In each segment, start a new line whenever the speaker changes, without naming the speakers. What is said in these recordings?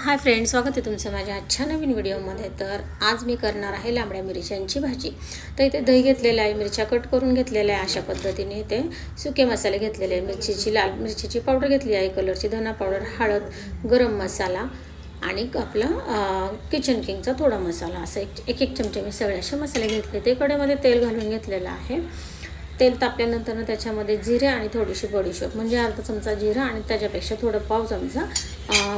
Hi friends, स्वागत आहे तुमचं माझ्या आजच्या नवीन व्हिडिओमध्ये. तर आज मी करणार आहे लांबड्या मिरच्यांची भाजी. तर इथे दही घेतलेलं आहे, मिरच्या कट करून घेतलेल्या आहे. अशा पद्धतीने इथे सुके मसाले घेतलेले आहे. मिरचीची लाल मिरचीची पावडर घेतली आहे, कलरची धना पावडर, हळद, गरम मसाला आणि आपला किचन किंगचा थोडा मसाला, असं एक एक चमचे मी सगळे असे मसाले घेतले. ते कढईमध्ये तेल घालून घेतलेलं आहे. तेल तापल्यानंतर त्याच्यामध्ये जिरे आणि थोडीशी बडीशेप, म्हणजे अर्धा चमचा जिरा आणि त्याच्यापेक्षा थोडं पाव चमचा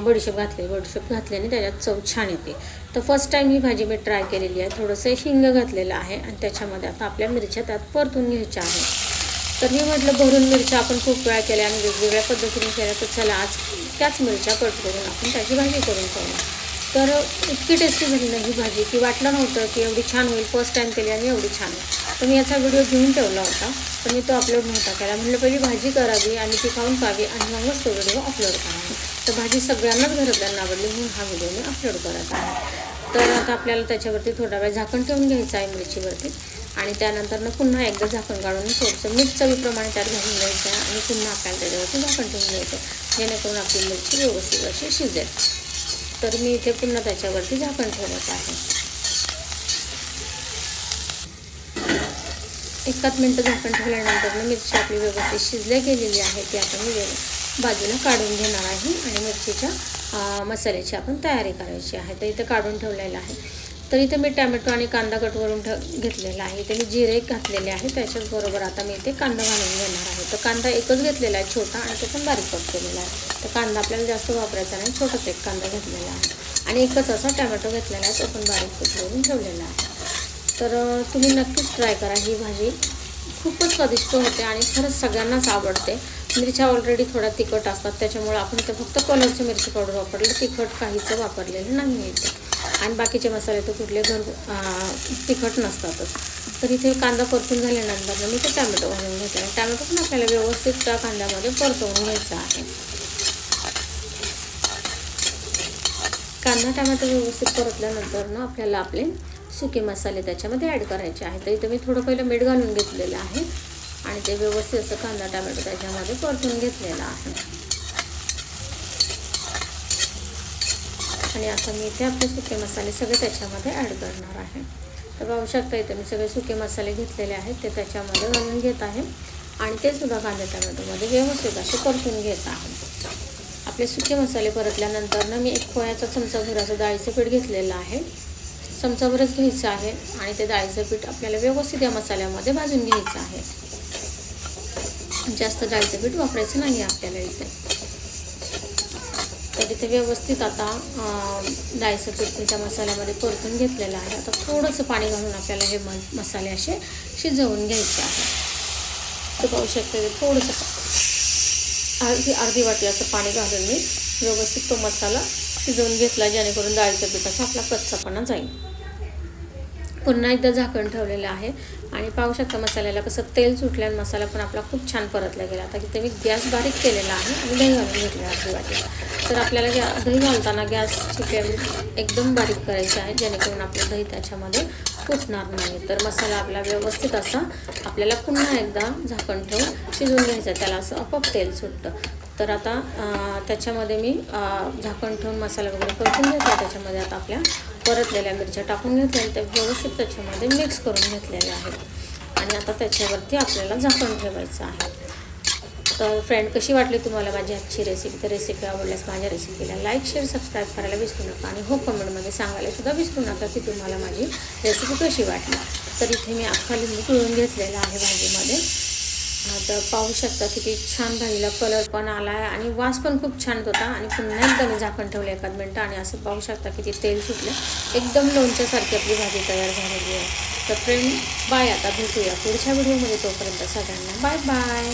बडीशेप घातले. बडीशेप घातल्याने त्याच्यात चव छान येते. तर फर्स्ट टाईम ही भाजी मी ट्राय केलेली आहे. थोडंसं हिंग घातलेलं आहे आणि त्याच्यामध्ये आता आपल्या मिरच्या त्यात परतून घ्यायच्या आहेत. तर मी म्हटलं भरून मिरच्या आपण खूप वेळा केल्या आणि वेगवेगळ्या पद्धतीने केल्या, तर चला आज त्याच मिरच्या कट करून आपण त्याची भाजी करून खाऊया. तर इतकी टेस्टी झाली ना ही भाजी की वाटलं नव्हतं की एवढी छान होईल. फर्स्ट टाईम केली आणि एवढी छान होईल. तर मी याचा व्हिडिओ घेऊन ठेवला होता, पण मी तो अपलोड नव्हता केला. म्हटलं पहिली भाजी करावी आणि ती खाऊन पाहावी आणि मगच तो व्हिडिओ अपलोड करावा. तर भाजी सगळ्यांनाच घरातल्यांना आवडली म्हणून हा व्हिडिओ मी अपलोड करत आहे. तर आता आपल्याला त्याच्यावरती थोडा वेळ झाकण ठेवून घ्यायचं आहे मिरचीवरती आणि त्यानंतर पुन्हा एकदा झाकण काढून थोडंसं मीठ चवीप्रमाणे त्यात घालून घ्यायचं आहे आणि पुन्हा आपल्याला त्याच्यावरती झाकण ठेवून घ्यायचं, जेणेकरून आपली मिरची व्यवस्थित अशी शिजेल. तर मी इथे पुन्हा त्याच्यावरती झाकण ठेवत आहे. 1 मिनिट झाकण ठेवल्यानंतर मिरची आपली व्यवस्थित शिजल्या गेलेली आहे. ती आता मी बाजूला काढून घेणार आहे आणि मिरचीच्या मसाल्याची आपण तयारी करायची आहे. तर इथे काढून ठेवलेलं आहे. तर इथे मी टॅमॅटो आणि कांदा कट करून घेतलेला आहे. इथे मी जिरे घातलेले आहे. त्याच्याचबरोबर आता मी इथे कांदा घालून घेणार आहे. तर कांदा एकच घेतलेला आहे छोटा आणि तो पण बारीक कट केलेला आहे. तर कांदा आपल्याला जास्त वापरायचा नाही, छोटाच एक कांदा घेतलेला आहे आणि एकच असा टॅमॅटो घेतलेला आहे, तो पण बारीक कट करून ठेवलेला आहे. तर तुम्ही नक्कीच ट्राय करा. ही भाजी खूपच स्वादिष्ट होते आणि खरंच सगळ्यांनाच आवडते. मिरच्या ऑलरेडी थोड्या तिखट असतात, त्याच्यामुळे आपण इथे फक्त कलरची मिरची पावडर वापरली, तिखट काहीच वापरलेलं नाही इथे. आणि बाकीचे मसाले तर कुठले तिखट नसतातच. तर इथे कांदा परतून झाल्यानंतर मी ते टॅमॅटो घालून घेतला. टॅमॅटो पण आपल्याला व्यवस्थित त्या कांद्यामध्ये परतवून घ्यायचा आहे. कांदा टॅमॅटो व्यवस्थित परतल्यानंतर आपल्याला आपले सुके मसाले त्याच्यामध्ये ॲड करायचे आहेत. तर इथे मी थोडं पहिलं मीठ घालून घेतलेलं आहे आणि ते व्यवस्थित असं कांदा टॅमॅटो त्याच्यामध्ये परतून घेतलेला आहे. आणि आता मी इथे आपले सुके मसाले सगळे त्याच्यामध्ये ॲड करणार आहे. तर पाहू शकता इथे मी सगळे सुके मसाले घेतलेले आहेत, ते त्याच्यामध्ये घालून घेत आहे आणि ते सुद्धा कांदा टॅमॅटोमध्ये व्यवस्थित असे परतून घेत आहे. आपले सुके मसाले परतल्यानंतर मी एक पोह्याचा चमचाभर असं डाळीचं पीठ घेतलेलं आहे. चमचाभरच घ्यायचं आहे आणि ते डाळीचं पीठ आपल्याला व्यवस्थित या मसाल्यामध्ये भाजून घ्यायचं आहे. जास्त डाळीचं पीठ वापरायचं नाही आपल्याला इथे. तर इथे व्यवस्थित आता डाळीचं पीठ मी त्या मसाल्यामध्ये परतून घेतलेलं आहे. आता थोडंसं पाणी घालून आपल्याला हे मसाले असे शिजवून घ्यायचे आहे. तर पाहू शकता थोडंसं अर्धी वाटी असं पाणी घालून मी व्यवस्थित तो मसाला शिजवून घेतला, जेणेकरून डाळीच्या पिठाचा आपला कच्चापणा जाईल. पुन्हा एकदा झाकण ठेवलेलं आहे आणि पाहू शकता मसाल्याला कसं तेल सुटल्याने मसाला पण आपला खूप छान परतला गेला. आता तिथे मी गॅस बारीक केलेला आहे आणि दही घालून घेतलं अर्धी वाटी. तर आपल्याला दही घालताना गॅसची फ्लेम एकदम बारीक करायची आहे, जेणेकरून आपलं दही त्याच्यामध्ये फुटणार नाही. तर मसाला आपला व्यवस्थित असा आपल्याला पुन्हा एकदा झाकण ठेवून शिजवून घ्यायचं. त्याला असं आपोआप तेल सुटतं. तर आता त्याच्यामध्ये मी झाकण ठेवून मसाला वगैरे परतून घेतला. त्याच्यामध्ये आता आपल्या परतलेल्या मिरच्या टाकून घेतलेल्या, त्या व्यवस्थित त्याच्यामध्ये मिक्स करून घेतलेल्या आहेत आणि आता त्याच्यावरती आपल्याला झाकण ठेवायचं आहे. तर फ्रेंड, कशी वाटली तुम्हाला माझी आजची रेसिपी? तर रेसिपी आवडल्यास माझ्या रेसिपीला लाईक, शेअर, सबस्क्राईब करायला विसरू नका आणि हो कमेंटमध्ये सांगायला सुद्धा विसरू नका की तुम्हाला माझी रेसिपी कशी वाटली. तर इथे मी अख्खा लिंबू पिळून घेतलेला आहे भाजीमध्ये. तर पाहू शकता किती छान भाजीला कलर पण आला आहे आणि वास पण खूप छान होता. आणि पुन्हा एकदा मी झाकण ठेवलं 1 मिनिट आणि असं पाहू शकता किती तेल सुटलं. एकदम लोणच्यासारखी आपली भाजी तयार झालेली आहे. तर फ्रेंड, बाय. आता भेटूया पुढच्या व्हिडिओमध्ये. तोपर्यंत सगळ्यांना बाय बाय.